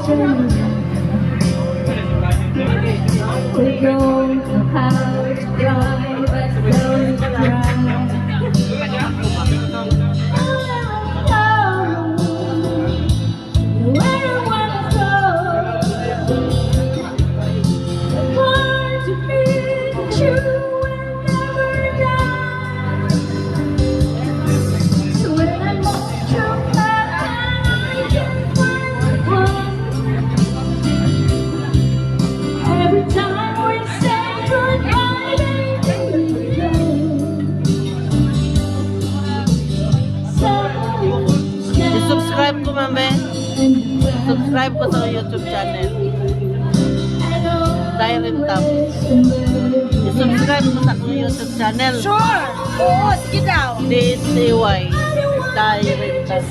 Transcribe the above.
We don't know how to drive, but don't drive. Where I wanna go, want to be true and never die. So when I'm on your path, I can find one. Every time we say goodbye, baby, I-subscribe ko, mame. Subscribe ko sa YouTube channel. Diary Tap. I-subscribe ko sa aking YouTube channel. Sure! Oo, sige daw. DSCY. Diary Tap.